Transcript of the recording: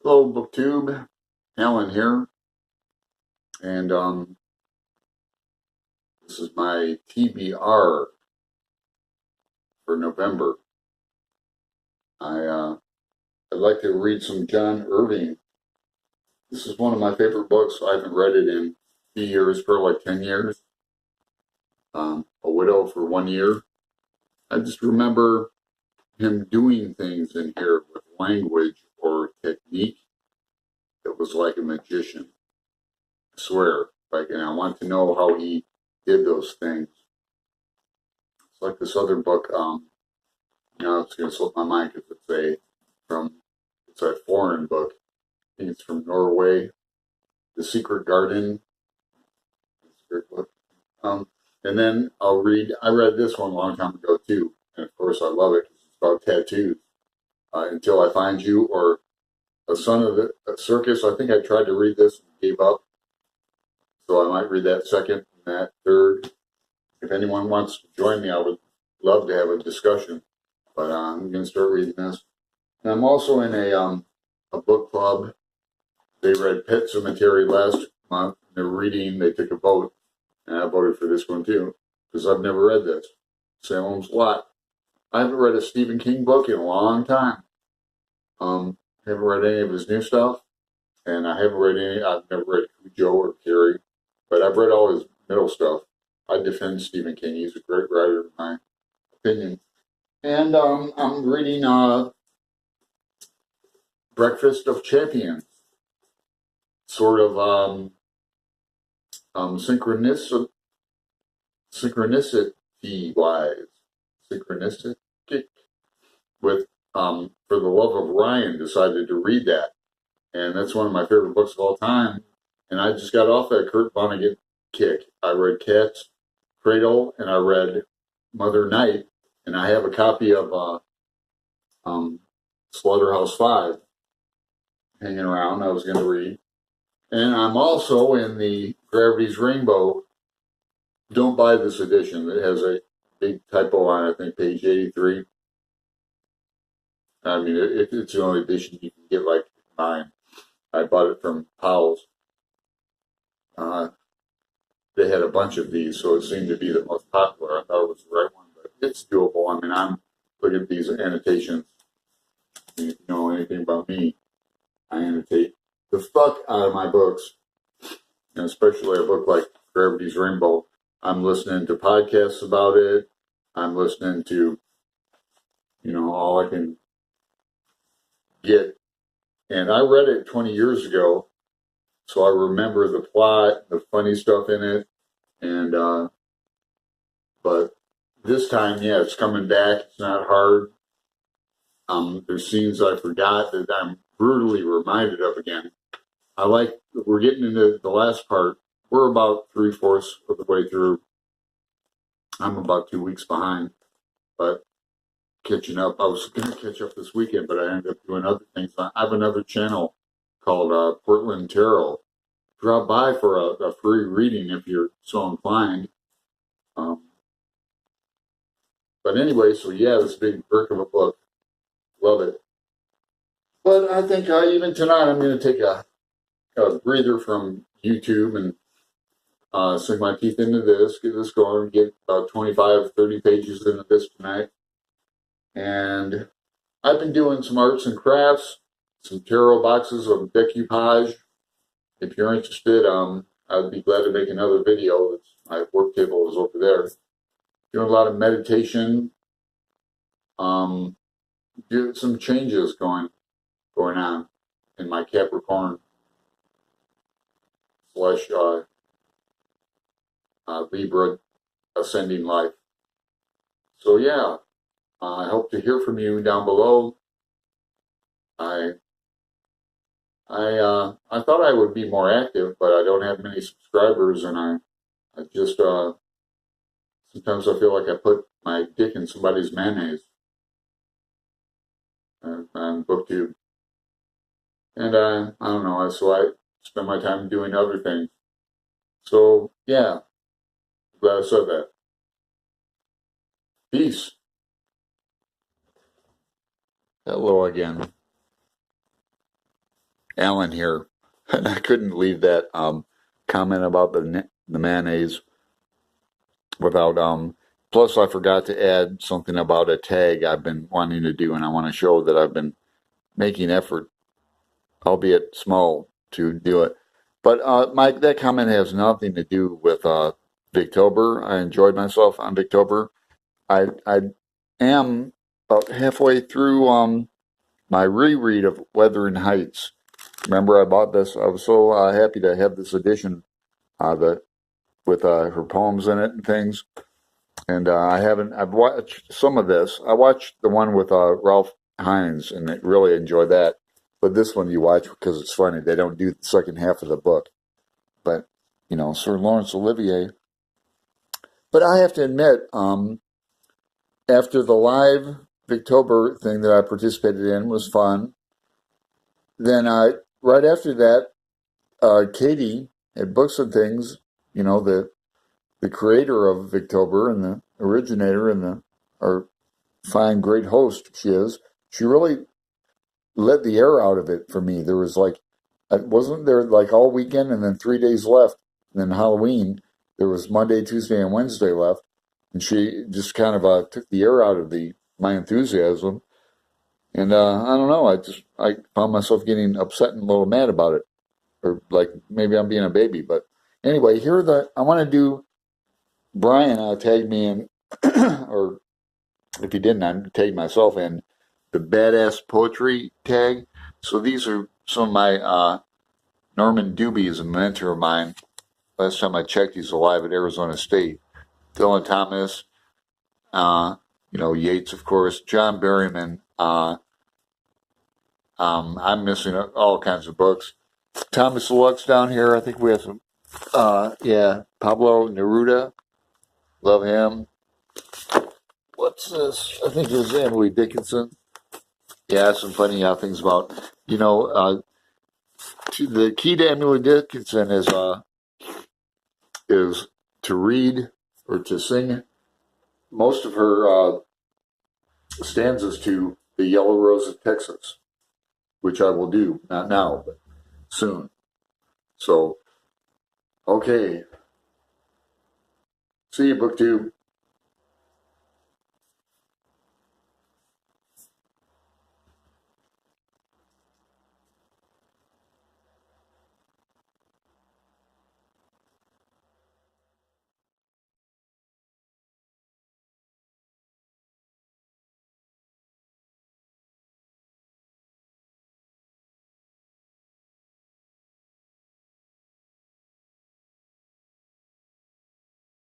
Hello, BookTube. Alan here, and this is my TBR for November. I'd like to read some John Irving. This is one of my favorite books. I haven't read it in a few years, for like 10 years. A Widow for 1 year. I just remember him doing things in here with language or technique that was like a magician. I swear. And I want to know how he did those things. It's like this other book, it's going to slip my mind because it's a foreign book. I think it's from Norway, The Secret Garden. It's a great book. And then I read this one a long time ago too, and of course I love it because it's about tattoos. Until I Find You, or A Son of the Circus. I think I tried to read this and gave up, so I might read that second and that third. If anyone wants to join me, I would love to have a discussion, but I'm going to start reading this. And I'm also in a book club. They read Pet Cemetery last month. They took a vote, and I voted for this one too, because I've never read this. Salem's Lot. I haven't read a Stephen King book in a long time. Haven't read any of his new stuff, and I've never read Cujo or Carrie, but I've read all his middle stuff. I defend Stephen King. He's a great writer, in my opinion. And I'm reading Breakfast of Champions. Sort of synchronicity-wise. Synchronistic. With For the Love of Ryan, decided to read that. And that's one of my favorite books of all time. And I just got off that Kurt Vonnegut kick. I read Cat's Cradle, and I read Mother Night, and I have a copy of Slaughterhouse-Five hanging around I was going to read. And I'm also in the Gravity's Rainbow. Don't buy this edition. It has a big typo on, I think, page 83. I mean, it's the only edition you can get like mine. I bought it from Powell's. They had a bunch of these, so it seemed to be the most popular. I thought it was the right one, but it's doable. I mean, I'm looking at these annotations. If you know anything about me, I annotate the fuck out of my books, and especially a book like Gravity's Rainbow. I'm listening to podcasts about it. I'm listening to, all I can get. And I read it 20 years ago, so I remember the plot, the funny stuff in it, and but this time, it's coming back. It's not hard. There's scenes I forgot that I'm brutally reminded of again. We're getting into the last part. We're about 3/4 of the way through. I'm about 2 weeks behind, but catching up. I was going to catch up this weekend, but I ended up doing other things. I have another channel called Portland Tarot. Drop by for a free reading if you're so inclined. But anyway, so this big brick of a book. Love it. But I think even tonight I'm going to take a breather from YouTube and sink my teeth into this, get this going, get about 25, 30 pages into this tonight. And I've been doing some arts and crafts, some tarot boxes of decoupage. If you're interested, I'd be glad to make another video. My work table is over there. Doing a lot of meditation. Do some changes going on in my Capricorn / Libra ascending life. So I hope to hear from you down below. I thought I would be more active, but I don't have many subscribers, and I just sometimes I feel like I put my dick in somebody's mayonnaise on BookTube, and I don't know. So I spend my time doing other things. So glad I said that. Peace. Hello again. Alan here. I couldn't leave that comment about the mayonnaise without plus I forgot to add something about a tag I've been wanting to do, and I want to show that I've been making effort, albeit small, to do it. But Mike, that comment has nothing to do with Victober. I enjoyed myself on Victober. I am about halfway through my reread of Wuthering Heights. Remember, I bought this. I was so happy to have this edition with her poems in it and things. And I've watched some of this. I watched the one with Ralph Hines and I really enjoyed that. But this one you watch because it's funny. They don't do the second half of the book. But, Sir Laurence Olivier. But I have to admit, after the live Victober thing that I participated in was fun, then right after that, Katie at Books and Things, the creator of Victober and the originator and our fine, great host she is, she really let the air out of it for me. There was wasn't there like all weekend and then 3 days left, and then Halloween, there was Monday, Tuesday, and Wednesday left, and she just kind of took the air out of my enthusiasm. And I don't know, I found myself getting upset and a little mad about it, or like maybe I'm being a baby. But anyway, I want to do. Brian tagged me in, or if he didn't, I tagged myself in the badass poetry tag. So these are some of my Norman Doobie is a mentor of mine. Last time I checked, he's alive at Arizona State. Dylan Thomas, Yates, of course, John Berryman. I'm missing all kinds of books. Thomas Lux down here. I think we have some. Pablo Neruda. Love him. What's this? I think this is Emily Dickinson. Yeah, some funny things about, the key to Emily Dickinson is to read or to sing most of her stanzas to the Yellow Rose of Texas, which I will do, not now, but soon. So, okay. See you, BookTube.